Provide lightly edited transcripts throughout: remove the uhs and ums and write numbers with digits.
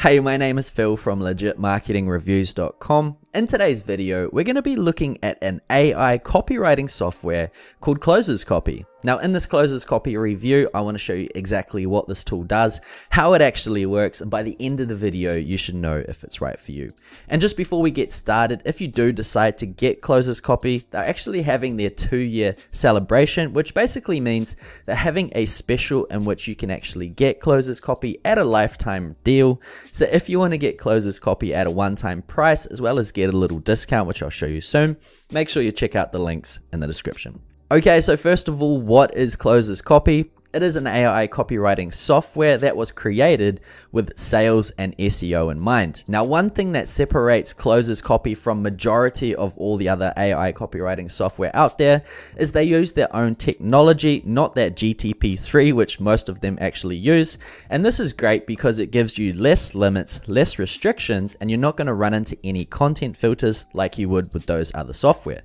Hey, my name is Phil from legitmarketingreviews.com. In today's video, we're going to be looking at an AI copywriting software called Closers Copy. Now, in this Closers Copy review, I want to show you exactly what this tool does, how it actually works, and by the end of the video, you should know if it's right for you. And just before we get started, if you do decide to get Closers Copy, they're actually having their 2-year celebration, which basically means they're having a special in which you can actually get Closers Copy at a lifetime deal. So if you want to get Closers Copy at a one-time price, as well as get a little discount, which I'll show you soon, make sure you check out the links in the description. Okay, so first of all, what is Closers Copy? It is an AI copywriting software that was created with sales and SEO in mind. Now, one thing that separates Closers Copy from majority of all the other AI copywriting software out there is they use their own technology, not that GTP3, which most of them actually use. And this is great because it gives you less limits, less restrictions, and you're not going to run into any content filters like you would with those other software.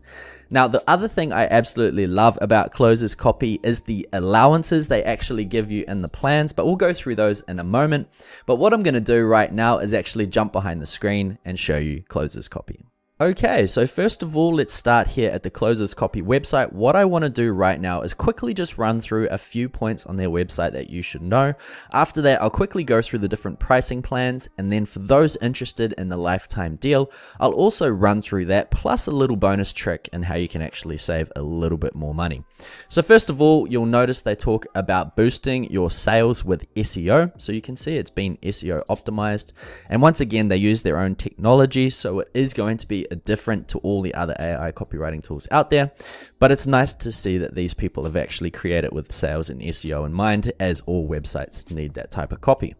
Now, the other thing I absolutely love about Closers Copy is the allowances they actually give you in the plans, but we'll go through those in a moment. But what I'm going to do right now is actually jump behind the screen and show you Closers Copy. Okay, so first of all, let's start here at the Closers Copy website. What I want to do right now is quickly just run through a few points on their website that you should know. After that, I'll quickly go through the different pricing plans, and then for those interested in the lifetime deal, I'll also run through that, plus a little bonus trick and how you can actually save a little bit more money. So first of all, you'll notice they talk about boosting your sales with SEO. So you can see it's been SEO optimized. And once again, they use their own technology, so it is going to be different to all the other AI copywriting tools out there, but it's nice to see that these people have actually created with sales and SEO in mind, as all websites need that type of copy.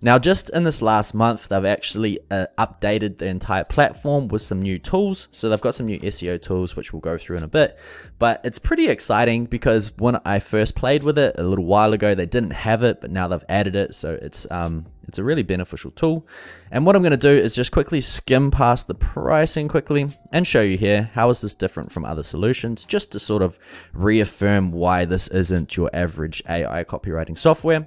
Now, just in this last month, they've actually updated the entire platform with some new tools. So they've got some new SEO tools, which we'll go through in a bit. But it's pretty exciting because when I first played with it a little while ago, they didn't have it, but now they've added it. So it's a really beneficial tool. And what I'm going to do is just quickly skim past the pricing quickly and show you here how is this different from other solutions, just to sort of reaffirm why this isn't your average AI copywriting software.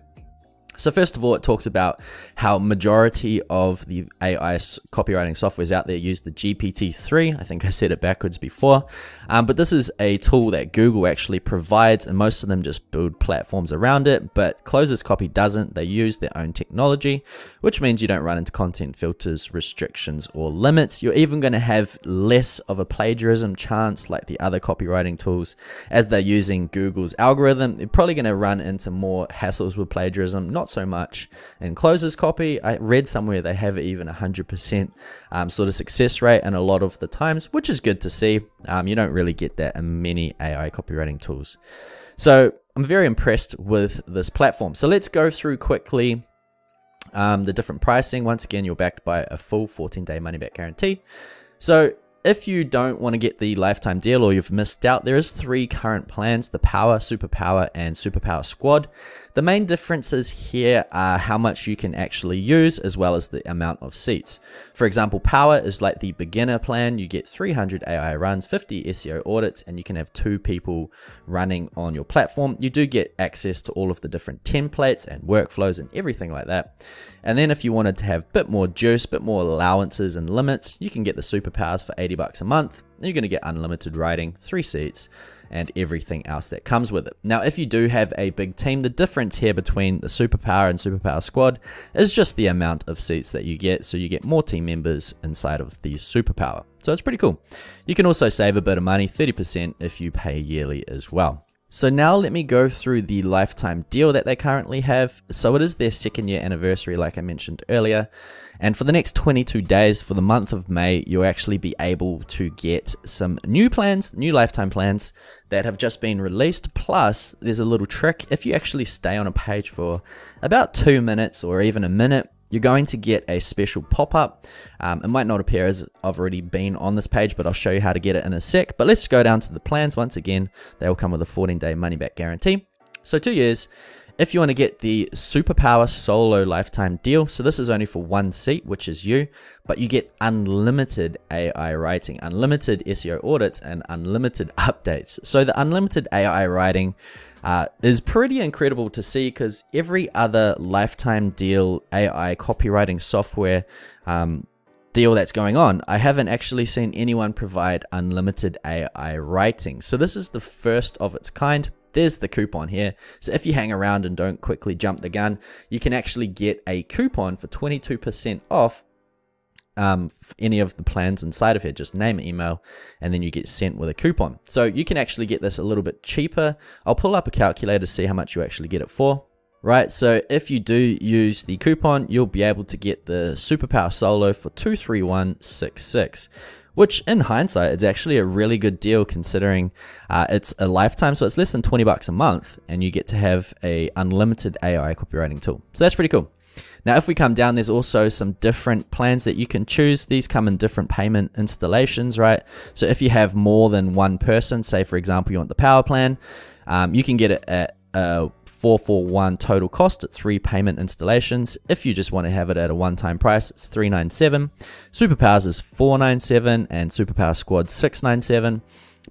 So first of all, it talks about how majority of the AI copywriting softwares out there use the GPT-3. I think I said it backwards before, but this is a tool that Google actually provides, and most of them just build platforms around it, but Closers Copy doesn't. They use their own technology, which means you don't run into content filters, restrictions, or limits. You're even going to have less of a plagiarism chance like the other copywriting tools, as they're using Google's algorithm. You're probably going to run into more hassles with plagiarism, not so much in Closers Copy. I read somewhere they have even 100% sort of success rate and a lot of the times, which is good to see. You don't really get that in many AI copywriting tools. So I'm very impressed with this platform. So let's go through quickly the different pricing. Once again, you're backed by a full 14-day money-back guarantee. So if you don't want to get the lifetime deal or you've missed out, there is 3 current plans: the Power, Superpower, and Superpower Squad. The main differences here are how much you can actually use, as well as the amount of seats. For example, Power is like the beginner plan. You get 300 AI runs, 50 SEO audits, and you can have 2 people running on your platform. You do get access to all of the different templates and workflows and everything like that. And then if you wanted to have a bit more juice, bit more allowances and limits, you can get the Superpowers for $80 a month. You're going to get unlimited writing, 3 seats, and everything else that comes with it. Now, if you do have a big team, the difference here between the Superpower and Superpower Squad is just the amount of seats that you get. So you get more team members inside of the Superpower. So it's pretty cool. You can also save a bit of money, 30% if you pay yearly as well. So now let me go through the lifetime deal that they currently have. So it is their 2nd year anniversary, like I mentioned earlier. And for the next 22 days, for the month of May, you'll actually be able to get some new plans, new lifetime plans that have just been released. Plus, there's a little trick. If you actually stay on a page for about 2 minutes or even a minute, you're going to get a special pop-up. It might not appear as I've already been on this page, but I'll show you how to get it in a sec. But let's go down to the plans. Once again, they will come with a 14-day money-back guarantee. So 2 years. If you want to get the Superpower Solo Lifetime Deal, so this is only for 1 seat, which is you, but you get unlimited AI writing, unlimited SEO audits, and unlimited updates. So the unlimited AI writing is pretty incredible to see, because every other lifetime deal AI copywriting software deal that's going on, I haven't actually seen anyone provide unlimited AI writing. So this is the first of its kind. There's the coupon here. So if you hang around and don't quickly jump the gun, you can actually get a coupon for 22% off any of the plans inside of here. Just name an email and then you get sent with a coupon. So you can actually get this a little bit cheaper. I'll pull up a calculator to see how much you actually get it for. Right, so if you do use the coupon, you'll be able to get the Superpower Solo for $231.66, which in hindsight is actually a really good deal, considering it's a lifetime, so it's less than 20 bucks a month, and you get to have a unlimited AI copywriting tool. So that's pretty cool. Now, if we come down, there's also some different plans that you can choose. These come in different payment installations, right? So if you have more than one person, say for example you want the power plan, you can get it at $441 total cost at 3 payment installations. If you just want to have it at a one-time price, it's $397. Superpowers is $497 and Superpower Squad $697.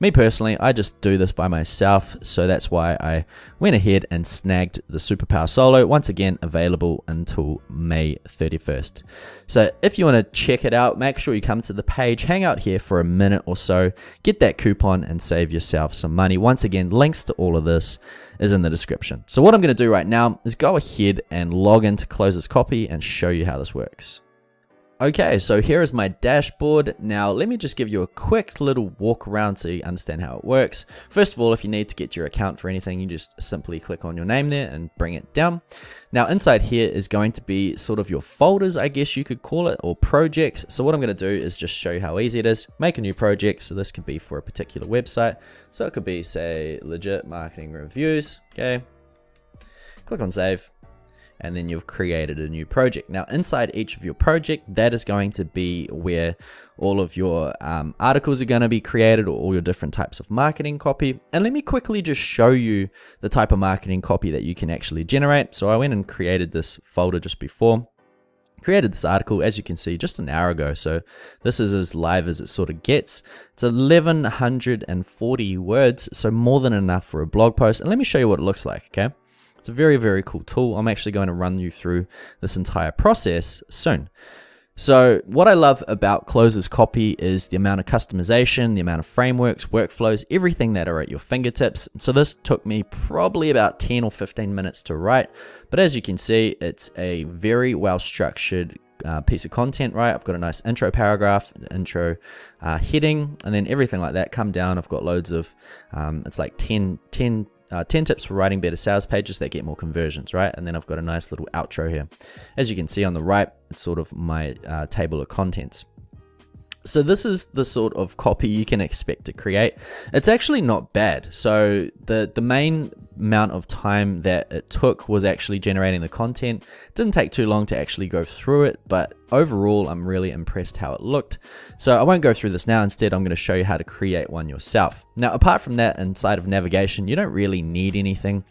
Me personally, I just do this by myself, so that's why I went ahead and snagged the Superpower Solo, once again available until May 31st. So if you want to check it out, make sure you come to the page, hang out here for a minute or so, get that coupon and save yourself some money. Once again, links to all of this is in the description. So what I'm going to do right now is go ahead and log into Closers Copy and show you how this works. Okay, so here is my dashboard. Now, let me just give you a quick little walk around so you understand how it works. First of all, if you need to get your account for anything, you just simply click on your name there and bring it down. Now, inside here is going to be sort of your folders, I guess you could call it, or projects. So what I'm going to do is just show you how easy it is. Make a new project. So this could be for a particular website. So it could be, say, Legit Marketing Reviews. Okay, click on Save. And then you've created a new project. Now inside each of your project, that is going to be where all of your articles are going to be created, or all your different types of marketing copy. And let me quickly just show you the type of marketing copy that you can actually generate. So I went and created this folder just before. Created this article, as you can see, just an hour ago. So this is as live as it sort of gets. It's 1140 words, so more than enough for a blog post. And let me show you what it looks like, okay? It's a very, very cool tool. I'm actually going to run you through this entire process soon. So what I love about Closers Copy is the amount of customization, the amount of frameworks, workflows, everything that are at your fingertips. So this took me probably about 10 or 15 minutes to write. But as you can see, it's a very well structured piece of content, right? I've got a nice intro paragraph, intro heading, and then everything like that. Come down, I've got loads of, it's like 10 tips for writing better sales pages that get more conversions, right? And then I've got a nice little outro here. As you can see on the right, it's sort of my table of contents. So this is the sort of copy you can expect to create. It's actually not bad. So the main amount of time that it took was actually generating the content. It didn't take too long to actually go through it, but overall, I'm really impressed how it looked. So I won't go through this now. Instead, I'm going to show you how to create one yourself. Now, apart from that, inside of navigation, you don't really need anything.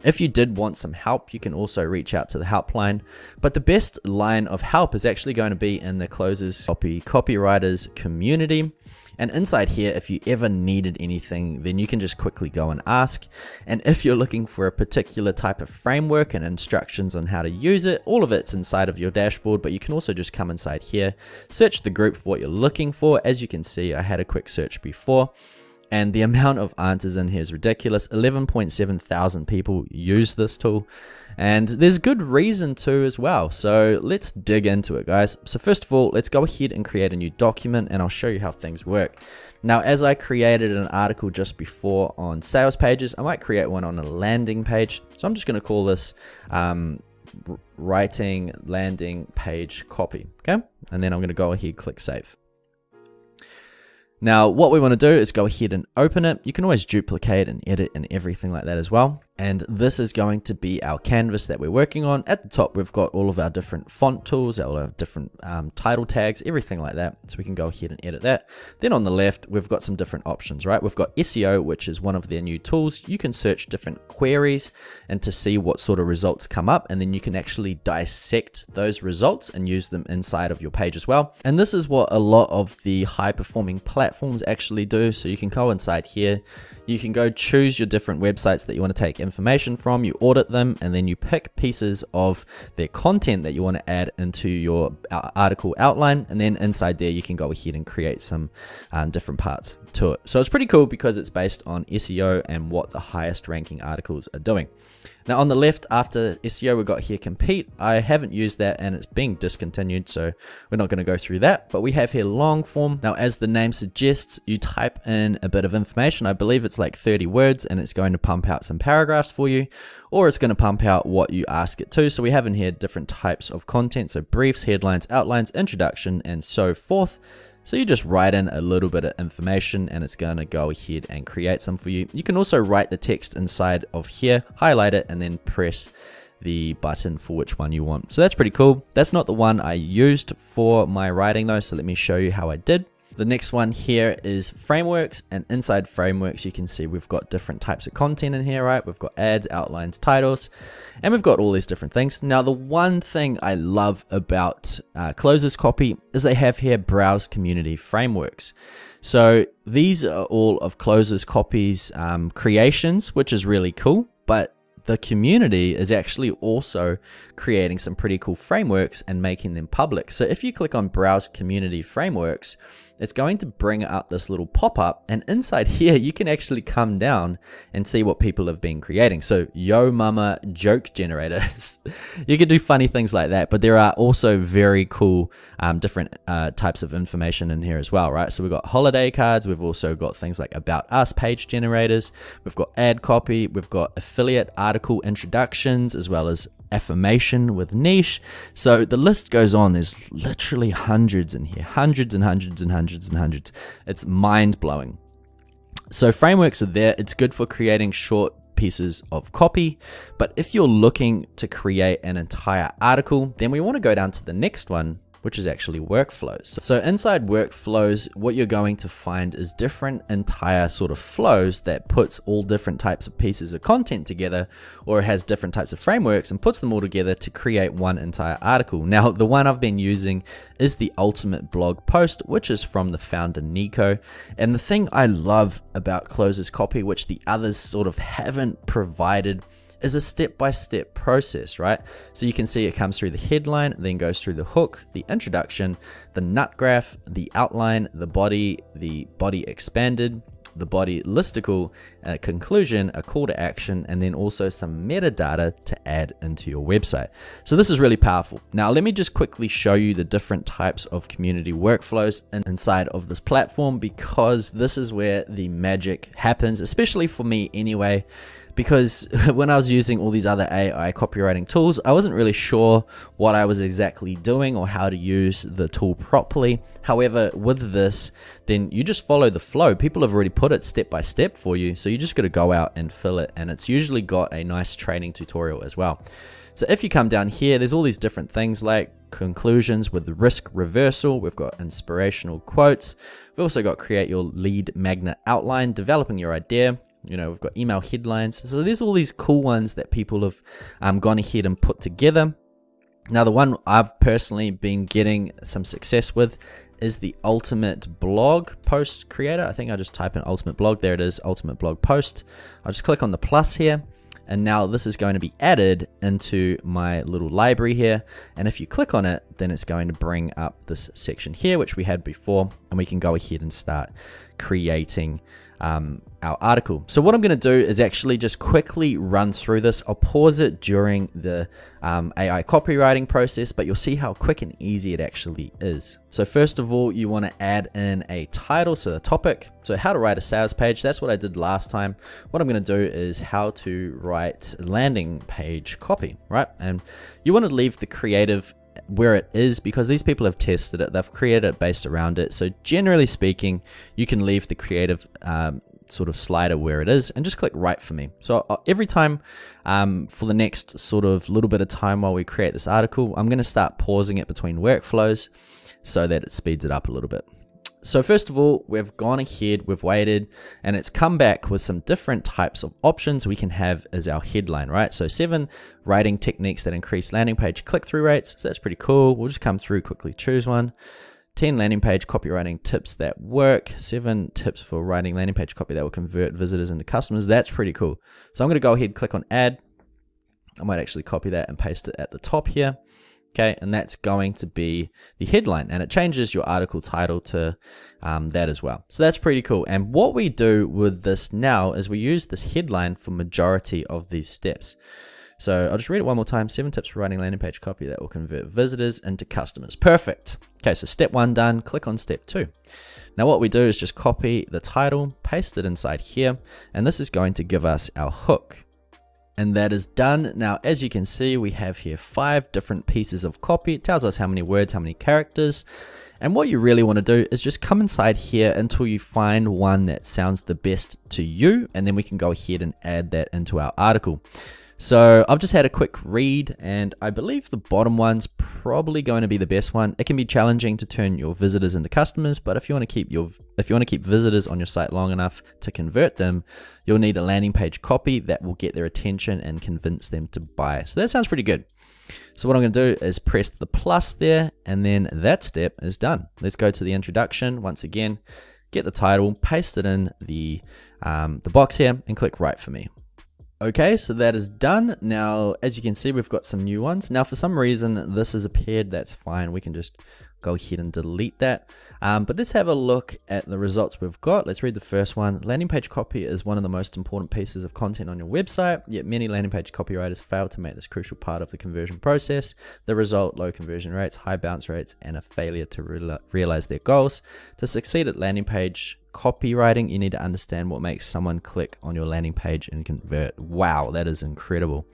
If you did want some help, you can also reach out to the helpline. But the best line of help is actually going to be in the Closers Copy Copywriters community. And inside here, if you ever needed anything, then you can just quickly go and ask. And if you're looking for a particular type of framework and instructions on how to use it, all of it's inside of your dashboard, but you can also just come inside here, search the group for what you're looking for. As you can see, I had a quick search before, and the amount of answers in here is ridiculous. 11.7 thousand people use this tool, and there's good reason to as well. So let's dig into it, guys. So first of all, let's go ahead and create a new document, and I'll show you how things work. Now, as I created an article just before on sales pages, I might create one on a landing page. So I'm just going to call this writing landing page copy, okay? And then I'm going to go ahead, click save. Now, what we want to do is go ahead and open it. You can always duplicate and edit and everything like that as well. And this is going to be our canvas that we're working on. At the top, we've got all of our different font tools, all our different title tags, everything like that. So we can go ahead and edit that. Then on the left, we've got some different options, right? We've got SEO, which is one of their new tools. You can search different queries and to see what sort of results come up. And then you can actually dissect those results and use them inside of your page as well. And this is what a lot of the high performing platforms actually do. So you can go inside here. You can go choose your different websites that you want to take information from, you audit them, and then you pick pieces of their content that you want to add into your article outline, and then inside there you can go ahead and create some different parts to it. So it's pretty cool because it's based on SEO and what the highest ranking articles are doing. Now on the left, after SEO, we've got here compete. I haven't used that and it's being discontinued, so we're not going to go through that. But we have here long form. Now as the name suggests, you type in a bit of information. I believe it's like 30 words, and it's going to pump out some paragraphs for you, or it's going to pump out what you ask it to. So we have in here different types of content, so briefs, headlines, outlines, introduction, and so forth. So you just write in a little bit of information and it's going to go ahead and create some for you. You can also write the text inside of here, highlight it, and then press the button for which one you want. So that's pretty cool. That's not the one I used for my writing though, so let me show you how I did. The next one here is frameworks, and inside frameworks you can see we've got different types of content in here, right? We've got ads, outlines, titles, and we've got all these different things. Now the one thing I love about Closers Copy is they have here browse community frameworks. So these are all of Closers Copy's creations, which is really cool, but the community is actually also creating some pretty cool frameworks and making them public. So if you click on Browse Community Frameworks, it's going to bring up this little pop-up, and inside here you can actually come down and see what people have been creating. So Yo Mama joke generators. You can do funny things like that, but there are also very cool different types of information in here as well, right? So we've got holiday cards, we've also got things like About Us page generators, we've got ad copy, we've got affiliate article introductions, as well as affirmation with niche. So the list goes on. There's literally hundreds in here, hundreds and hundreds and hundreds and hundreds. It's mind-blowing. So frameworks are there. It's good for creating short pieces of copy, but if you're looking to create an entire article, then we want to go down to the next one, which is actually workflows. So inside workflows, what you're going to find is different entire sort of flows that puts all different types of pieces of content together, or has different types of frameworks and puts them all together to create one entire article. Now, the one I've been using is the Ultimate Blog Post, which is from the founder Nico. And the thing I love about Closers Copy, which the others sort of haven't provided, is a step-by-step process, right? So you can see it comes through the headline, then goes through the hook, the introduction, the nut graph, the outline, the body expanded, the body listicle, a conclusion, a call to action, and then also some metadata to add into your website. So this is really powerful. Now let me just quickly show you the different types of community workflows inside of this platform, because this is where the magic happens, especially for me anyway. Because when I was using all these other AI copywriting tools, I wasn't really sure what I was exactly doing or how to use the tool properly. However, with this, then you just follow the flow. People have already put it step by step for you. So you just got to go out and fill it. And it's usually got a nice training tutorial as well. So if you come down here, there's all these different things like conclusions with risk reversal. We've got inspirational quotes. We've also got create your lead magnet outline, developing your idea. You know, we've got email headlines. So there's all these cool ones that people have gone ahead and put together. Now, the one I've personally been getting some success with is the Ultimate Blog Post Creator. I think I just type in Ultimate Blog. There it is, Ultimate Blog Post. I'll just click on the plus here. And now this is going to be added into my little library here. And if you click on it, then it's going to bring up this section here, which we had before, and we can go ahead and start creating our article. So what I'm going to do is actually just quickly run through this. I'll pause it during the AI copywriting process, but you'll see how quick and easy it actually is. So first of all, you want to add in a title, so the topic. So how to write a sales page. That's what I did last time. What I'm going to do is how to write landing page copy, right? And you want to leave the creative where it is, because these people have tested it, they've created it based around it. So generally speaking, you can leave the creative sort of slider where it is and just click write for me. So every time for the next sort of little bit of time while we create this article, I'm going to start pausing it between workflows so that it speeds it up a little bit. So first of all, we've gone ahead, we've waited, and it's come back with some different types of options we can have as our headline, right? So 7 writing techniques that increase landing page click-through rates. So that's pretty cool. We'll just come through, quickly choose one. 10 landing page copywriting tips that work, 7 tips for writing landing page copy that will convert visitors into customers. That's pretty cool. So I'm going to go ahead and click on add. I might actually copy that and paste it at the top here. Okay, and that's going to be the headline, and it changes your article title to that as well. So that's pretty cool. And what we do with this now is we use this headline for majority of these steps. So I'll just read it one more time. 7 tips for writing landing page copy that will convert visitors into customers. Perfect. Okay, so step 1 done. Click on step 2. Now what we do is just copy the title, paste it inside here, and this is going to give us our hook. And that is done. Now, as you can see, we have here 5 different pieces of copy. It tells us how many words, how many characters. And what you really want to do is just come inside here until you find one that sounds the best to you. And then we can go ahead and add that into our article. So I've just had a quick read, and I believe the bottom one's probably going to be the best one. It can be challenging to turn your visitors into customers, but if you want to keep visitors on your site long enough to convert them, you'll need a landing page copy that will get their attention and convince them to buy. So that sounds pretty good. So what I'm going to do is press the plus there, and then that step is done. Let's go to the introduction once again, get the title, paste it in the box here, and click write for me. Okay, so that is done. Now, as you can see, we've got some new ones. Now, for some reason, this has appeared. That's fine. We can just go ahead and delete that. But let's have a look at the results we've got. Let's read the first one. Landing page copy is one of the most important pieces of content on your website, yet many landing page copywriters fail to make this crucial part of the conversion process. The result, low conversion rates, high bounce rates, and a failure to realize their goals. To succeed at landing page copywriting, you need to understand what makes someone click on your landing page and convert. Wow, that is incredible.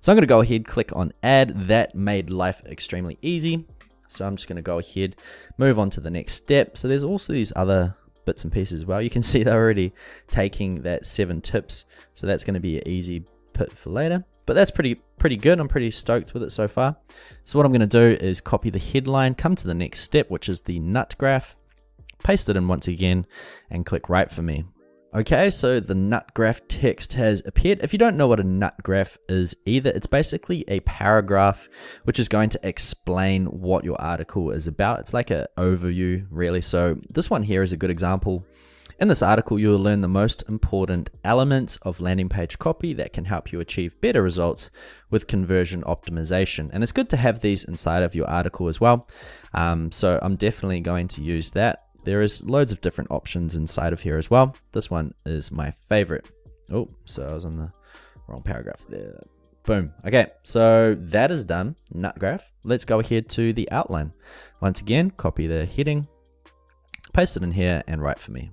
So I'm going to go ahead, click on add. That made life extremely easy. So I'm just going to go ahead, move on to the next step. So there's also these other bits and pieces as well. You can see they're already taking that 7 tips. So that's going to be an easy put for later. But that's pretty good. I'm pretty stoked with it so far. So what I'm going to do is copy the headline, come to the next step, which is the nut graph, paste it in once again, and click write for me. Okay, so the nut graph text has appeared. If you don't know what a nut graph is either, it's basically a paragraph which is going to explain what your article is about. It's like an overview, really. So this one here is a good example. In this article, you will learn the most important elements of landing page copy that can help you achieve better results with conversion optimization. And it's good to have these inside of your article as well. So I'm definitely going to use that. There is loads of different options inside of here as well. This one is my favorite. Oh, so I was on the wrong paragraph there. Boom. Okay, so that is done. Nut graph. Let's go ahead to the outline. Once again, copy the heading, paste it in here, and write for me.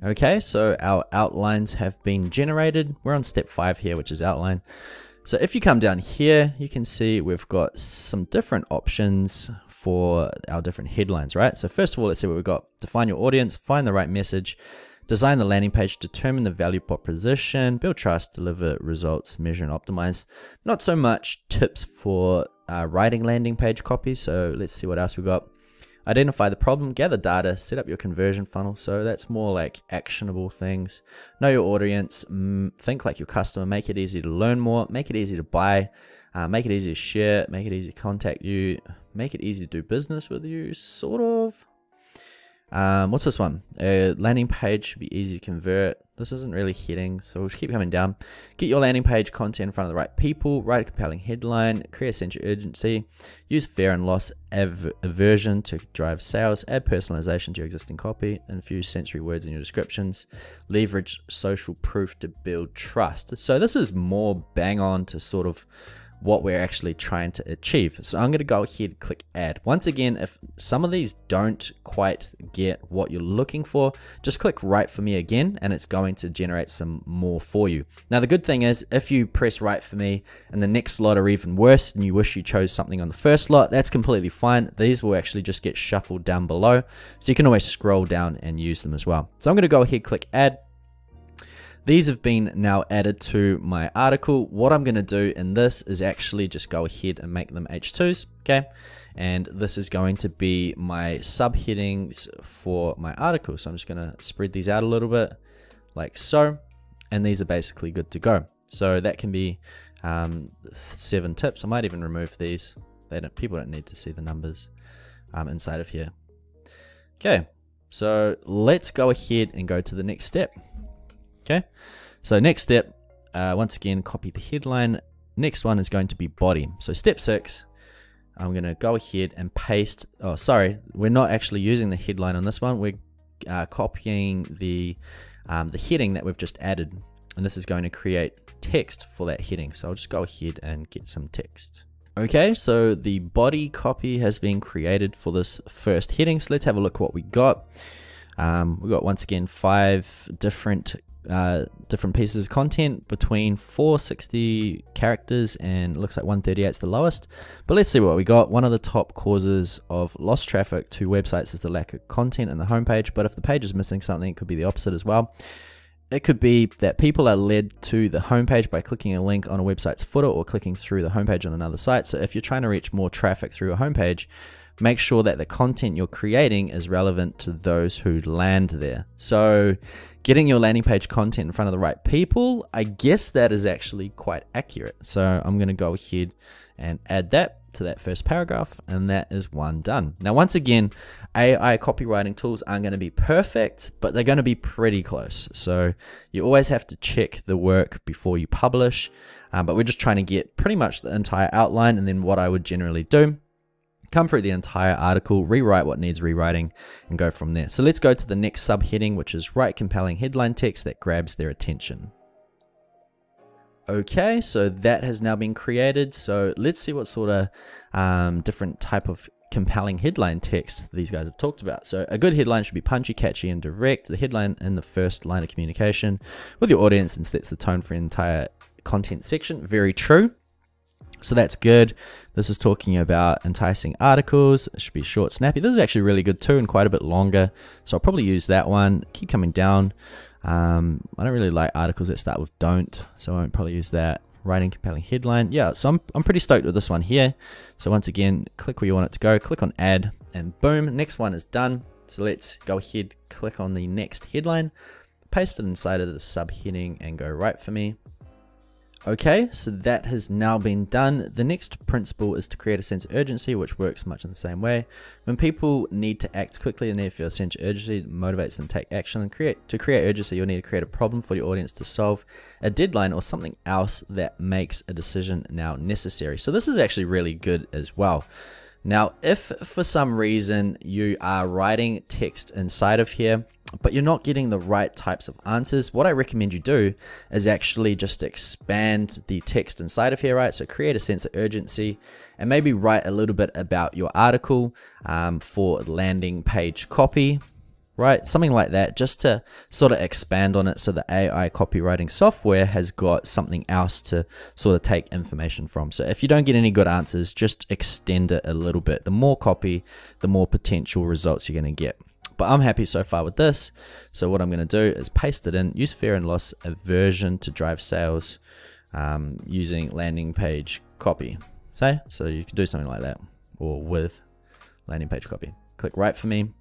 Okay, so our outlines have been generated. We're on step 5 here, which is outline. So if you come down here, you can see we've got some different options for our different headlines, right? So first of all, let's see what we've got. Define your audience, find the right message, design the landing page, determine the value proposition, build trust, deliver results, measure and optimize. Not so much tips for writing landing page copy. So let's see what else we've got. Identify the problem, gather data, set up your conversion funnel. So that's more like actionable things. Know your audience, think like your customer, make it easy to learn more, make it easy to buy, make it easy to share, make it easy to contact you, make it easy to do business with you, sort of. What's this one? Landing page should be easy to convert. This isn't really hitting, so we'll just keep coming down. Get your landing page content in front of the right people, write a compelling headline, create a sense of urgency, use fear and loss aversion to drive sales, add personalization to your existing copy, infuse sensory words in your descriptions, leverage social proof to build trust. So this is more bang on to sort of what we're actually trying to achieve. So I'm going to go ahead and click add. Once again, if some of these don't quite get what you're looking for, just click write for me again, and it's going to generate some more for you. Now, the good thing is if you press write for me and the next lot are even worse and you wish you chose something on the first lot, that's completely fine. These will actually just get shuffled down below. So you can always scroll down and use them as well. So I'm going to go ahead, click add. These have been now added to my article. What I'm going to do in this is actually just go ahead and make them H2s, okay? And this is going to be my subheadings for my article. So I'm just going to spread these out a little bit like so. And these are basically good to go. So that can be 7 tips. I might even remove these. People don't need to see the numbers inside of here. Okay, so let's go ahead and go to the next step. Okay, so next step, once again, copy the headline. Next one is going to be body. So step 6, I'm going to go ahead and paste. Oh, sorry, we're not actually using the headline on this one. We're copying the heading that we've just added, and this is going to create text for that heading. So I'll just go ahead and get some text. Okay, so the body copy has been created for this first heading. So let's have a look what we got. We got, once again, 5 different pieces of content between 460 characters, and it looks like 138 is the lowest. But let's see what we got. One of the top causes of lost traffic to websites is the lack of content in the homepage, but if the page is missing something, it could be the opposite as well. It could be that people are led to the homepage by clicking a link on a website's footer or clicking through the homepage on another site. So if you're trying to reach more traffic through a homepage, make sure that the content you're creating is relevant to those who land there. So getting your landing page content in front of the right people, I guess that is actually quite accurate. So I'm going to go ahead and add that to that first paragraph, and that is one done. Now, once again, AI copywriting tools aren't going to be perfect, but they're going to be pretty close. So you always have to check the work before you publish, but we're just trying to get pretty much the entire outline, and then what I would generally do, come through the entire article, rewrite what needs rewriting, and go from there. So let's go to the next subheading, which is write compelling headline text that grabs their attention. Okay, so that has now been created. So let's see what sort of different type of compelling headline text these guys have talked about. So a good headline should be punchy, catchy, and direct. The headline in the first line of communication with your audience and sets the tone for an entire content section. Very true. So that's good. This is talking about enticing articles. It should be short, snappy. This is actually really good too, and quite a bit longer. So I'll probably use that one. Keep coming down. I don't really like articles that start with don't, so I won't probably use that. Writing compelling headline. Yeah, so I'm pretty stoked with this one here. So once again, click where you want it to go, click on add, and boom, next one is done. So let's go ahead, click on the next headline, paste it inside of the subheading, and go right for me. Okay, so that has now been done. The next principle is to create a sense of urgency, which works much in the same way. When people need to act quickly and they feel a sense of urgency, it motivates them to take action. And to create urgency, you'll need to create a problem for your audience to solve, a deadline, or something else that makes a decision now necessary. So this is actually really good as well. Now, if for some reason you are writing text inside of here, but you're not getting the right types of answers, what I recommend you do is actually just expand the text inside of here, right? So create a sense of urgency and maybe write a little bit about your article for landing page copy, right? Something like that, just to sort of expand on it so the AI copywriting software has got something else to sort of take information from. So if you don't get any good answers, just extend it a little bit. The more copy, the more potential results you're going to get. But I'm happy so far with this. So what I'm going to do is paste it in, use fear and loss aversion to drive sales using landing page copy. So you can do something like that, or with landing page copy. Click right for me.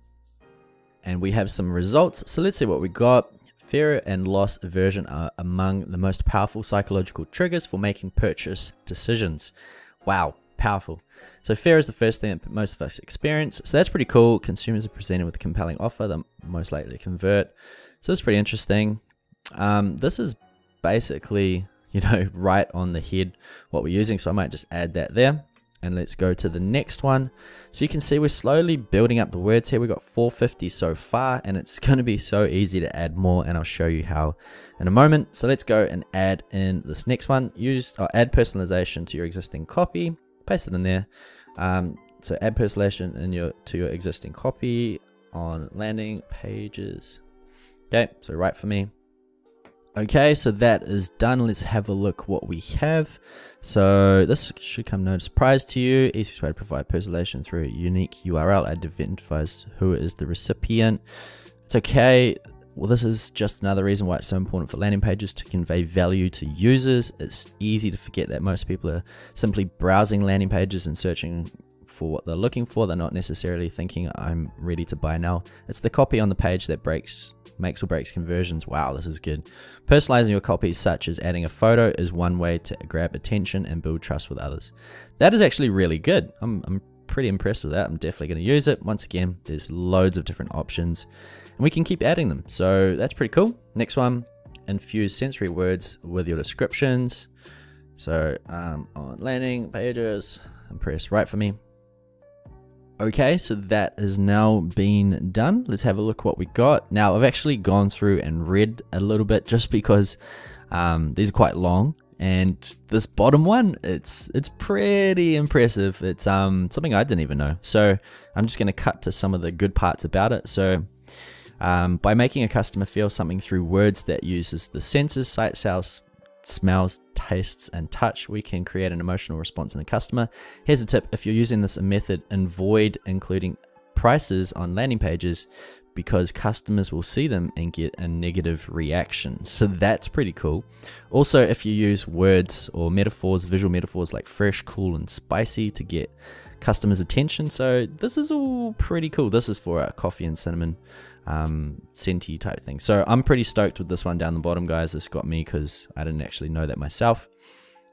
And we have some results. So let's see what we got. Fear and loss aversion are among the most powerful psychological triggers for making purchase decisions. Wow, powerful. So fear is the first thing that most of us experience. So that's pretty cool. Consumers are presented with a compelling offer that most likely to convert. So that's pretty interesting. This is basically, right on the head what we're using. So I might just add that there. And let's go to the next one. So you can see we're slowly building up the words here. We've got 450 so far, and it's going to be so easy to add more, and I'll show you how in a moment. So let's go and add in this next one. Add personalization to your existing copy. Paste it in there. So add personalization to your existing copy on landing pages. Okay, so right for me. Okay, so that is done. Let's have a look what we have. So this should come no surprise to you. Easiest way to provide personalization through a unique URL identifies who is the recipient. It's okay. Well, this is just another reason why it's so important for landing pages to convey value to users. It's easy to forget that most people are simply browsing landing pages and searching for what they're looking for. They're not necessarily thinking, I'm ready to buy now. It's the copy on the page that makes or breaks conversions. Wow, this is good. Personalizing your copy, such as adding a photo, is one way to grab attention and build trust with others. That is actually really good. I'm pretty impressed with that. I'm definitely going to use it. Once again, there's loads of different options and we can keep adding them. So that's pretty cool. Next one, infuse sensory words with your descriptions. So on landing pages, and press write for me. Okay, so that has now been done. Let's have a look what we got. Now, I've actually gone through and read a little bit just because these are quite long. And this bottom one, it's pretty impressive. It's something I didn't even know. So I'm just going to cut to some of the good parts about it. So by making a customer feel something through words that uses the senses, sight, sounds, smells, tastes, and touch, we can create an emotional response in a customer. Here's a tip: if you're using this method, avoid including prices on landing pages because customers will see them and get a negative reaction. So that's pretty cool. Also, if you use words or metaphors, visual metaphors like fresh, cool, and spicy to get customers' attention. So this is all pretty cool. This is for a coffee and cinnamon scenty type thing. So I'm pretty stoked with this one down the bottom, guys. This got me because I didn't actually know that myself.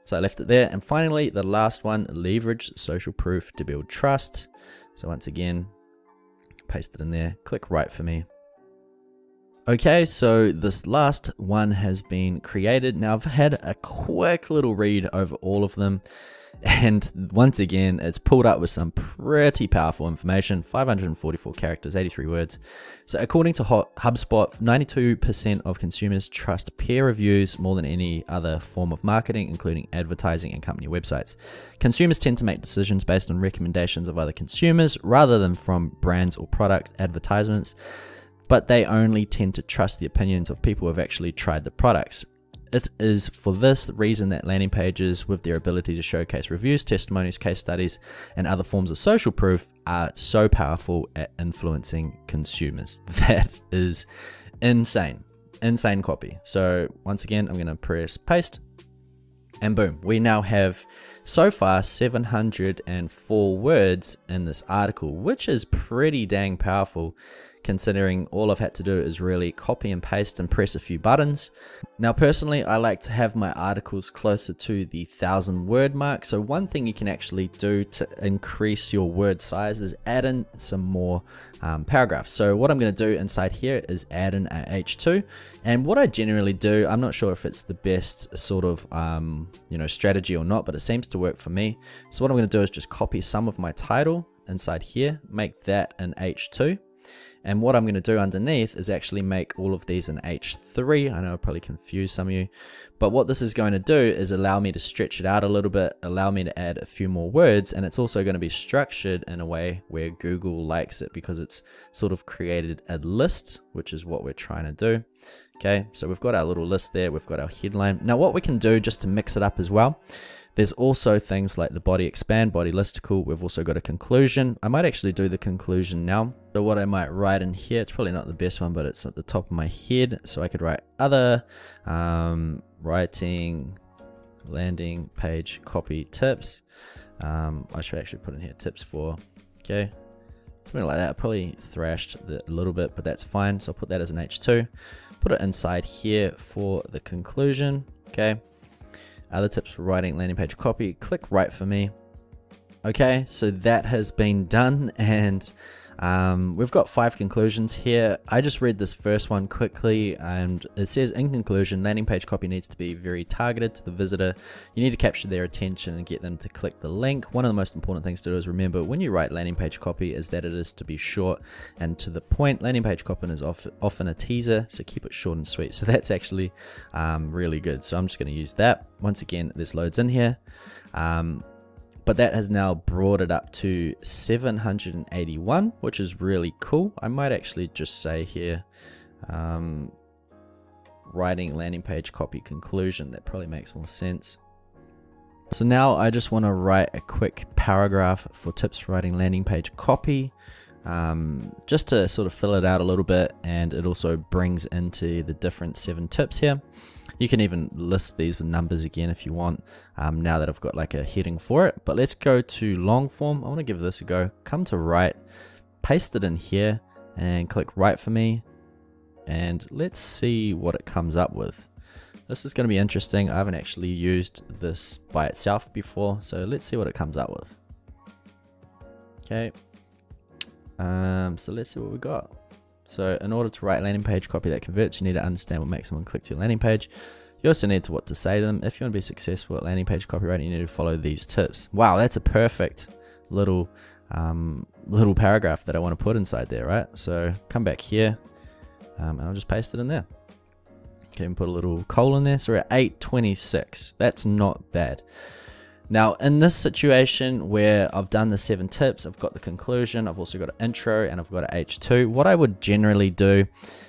So I left it there. And finally, the last one, leverage social proof to build trust. So once again, paste it in there, click write for me. Okay, so this last one has been created. Now I've had a quick little read over all of them. And once again, it's pulled up with some pretty powerful information. 544 characters, 83 words. So according to HubSpot, 92% of consumers trust peer reviews more than any other form of marketing, including advertising and company websites. Consumers tend to make decisions based on recommendations of other consumers rather than from brands or product advertisements, but they only tend to trust the opinions of people who have actually tried the products. It is for this reason that landing pages with their ability to showcase reviews, testimonies, case studies, and other forms of social proof are so powerful at influencing consumers. That is insane. Insane copy. So once again, I'm going to press paste and boom, we now have so far 704 words in this article, which is pretty dang powerful considering all I've had to do is really copy and paste and press a few buttons. Now personally, I like to have my articles closer to the 1,000 word mark. So one thing you can actually do to increase your word size is add in some more paragraphs. So what I'm going to do inside here is add in a H2. And what I generally do, I'm not sure if it's the best sort of strategy or not, but it seems to work for me. So what I'm going to do is just copy some of my title inside here, make that an H2. And what I'm going to do underneath is actually make all of these an H3. I know I'll probably confuse some of you, but what this is going to do is allow me to stretch it out a little bit, allow me to add a few more words, and it's also going to be structured in a way where Google likes it because it's sort of created a list, which is what we're trying to do. Okay, so we've got our little list there, we've got our headline. Now what we can do just to mix it up as well, there's also things like the body expand, body listicle. We've also got a conclusion. I might actually do the conclusion now. So what I might write in here, it's probably not the best one, but it's at the top of my head. So I could write other writing landing page copy tips. I should actually put in here tips for, okay, something like that. I probably thrashed a little bit, but that's fine. So I'll put that as an H2. Put it inside here for the conclusion, okay. Other tips for writing landing page copy, click write for me. Okay, so that has been done, and we've got 5 conclusions here. I just read this first one quickly, and it says, in conclusion, landing page copy needs to be very targeted to the visitor. You need to capture their attention and get them to click the link. One of the most important things to do is remember when you write landing page copy is that it is to be short and to the point. Landing page copy is often a teaser, so keep it short and sweet. So that's actually really good. So I'm just going to use that. Once again, there's loads in here. But that has now brought it up to 781, which is really cool. I might actually just say here, writing landing page copy conclusion. That probably makes more sense. So now I just want to write a quick paragraph for tips for writing landing page copy, just to sort of fill it out a little bit, and it also brings into the different 7 tips here. You can even list these with numbers again if you want, now that I've got like a heading for it. But let's go to long form. I want to give this a go. Come to write, paste it in here, and click write for me. And let's see what it comes up with. This is going to be interesting. I haven't actually used this by itself before, so let's see what it comes up with. Okay. So let's see what we got. So in order to write landing page copy that converts, you need to understand what makes someone click to your landing page. You also need to what to say to them. If you want to be successful at landing page copywriting, you need to follow these tips. Wow, that's a perfect little paragraph that I want to put inside there, right? So come back here, and I'll just paste it in there. Okay, and put a little colon there. So we're at 8:26. That's not bad. Now, in this situation where I've done the 7 tips, I've got the conclusion, I've also got an intro, and I've got an H2. What I would generally do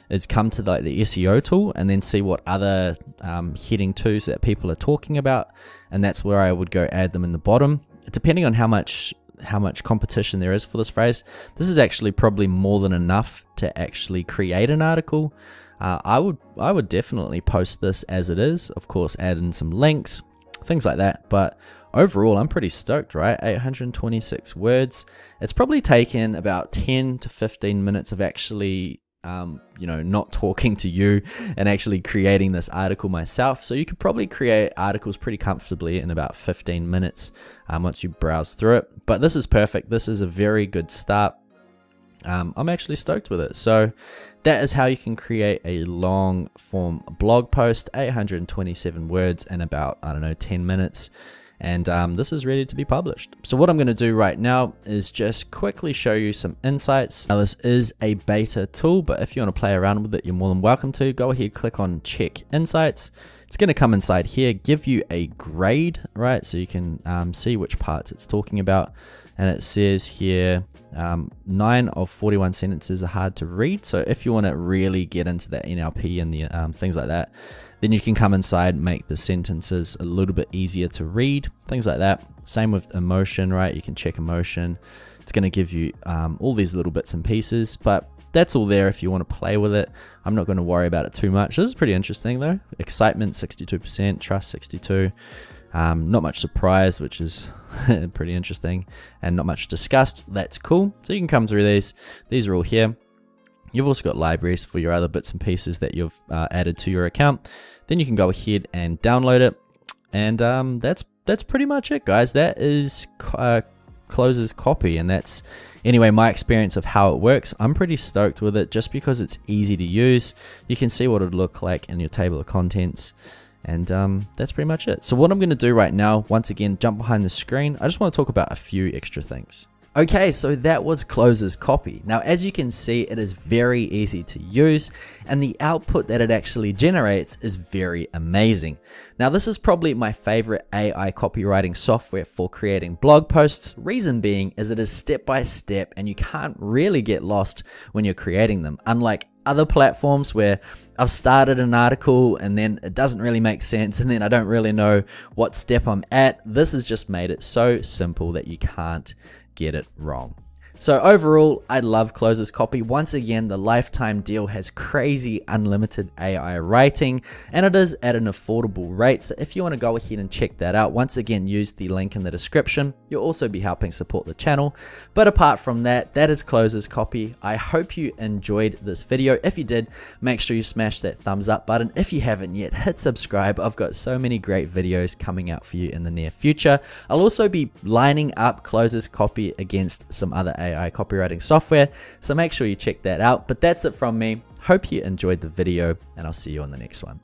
is come to the SEO tool and then see what other heading 2s that people are talking about, and that's where I would go add them in the bottom. Depending on how much competition there is for this phrase, this is actually probably more than enough to actually create an article. I would definitely post this as it is, of course, add in some links, things like that, but overall, I'm pretty stoked, right? 826 words. It's probably taken about 10 to 15 minutes of actually, not talking to you and actually creating this article myself. So you could probably create articles pretty comfortably in about 15 minutes once you browse through it. But this is perfect. This is a very good start. I'm actually stoked with it. So that is how you can create a long form blog post, 827 words in about, 10 minutes. And this is ready to be published. So what I'm going to do right now is just quickly show you some insights. Now this is a beta tool, but if you want to play around with it, you're more than welcome to. Go ahead, click on check insights. It's going to come inside here, give you a grade, right? So you can see which parts it's talking about. And it says here, 9 of 41 sentences are hard to read. So if you want to really get into that NLP and the things like that, then you can come inside, make the sentences a little bit easier to read, things like that. Same with emotion, right? You can check emotion. It's going to give you all these little bits and pieces, but that's all there if you want to play with it. I'm not going to worry about it too much. This is pretty interesting though. Excitement, 62%, trust, 62%. Not much surprise, which is pretty interesting, and not much disgust. That's cool. So you can come through these. These are all here. You've also got libraries for your other bits and pieces that you've added to your account. Then you can go ahead and download it, and that's pretty much it, guys. That is Closes Copy, and that's anyway my experience of how it works. I'm pretty stoked with it just because it's easy to use. You can see what it would look like in your table of contents. And that's pretty much it. So what I'm going to do right now, once again, jump behind the screen. I just want to talk about a few extra things. Okay, so that was Closes Copy. Now, as you can see, it is very easy to use, and the output that it actually generates is very amazing. Now, this is probably my favorite AI copywriting software for creating blog posts. Reason being is it is step by step, and you can't really get lost when you're creating them. Unlike other platforms where I've started an article and then it doesn't really make sense, and then I don't really know what step I'm at. This has just made it so simple that you can't get it wrong. So overall, I love Closes Copy. Once again, the lifetime deal has crazy unlimited AI writing, and it is at an affordable rate. So if you want to go ahead and check that out, once again, use the link in the description. You'll also be helping support the channel. But apart from that, that is Closes Copy. I hope you enjoyed this video. If you did, make sure you smash that thumbs up button. If you haven't yet, hit subscribe. I've got so many great videos coming out for you in the near future. I'll also be lining up Closes Copy against some other AI copywriting software, so make sure you check that out. But that's it from me. Hope you enjoyed the video, and I'll see you on the next one.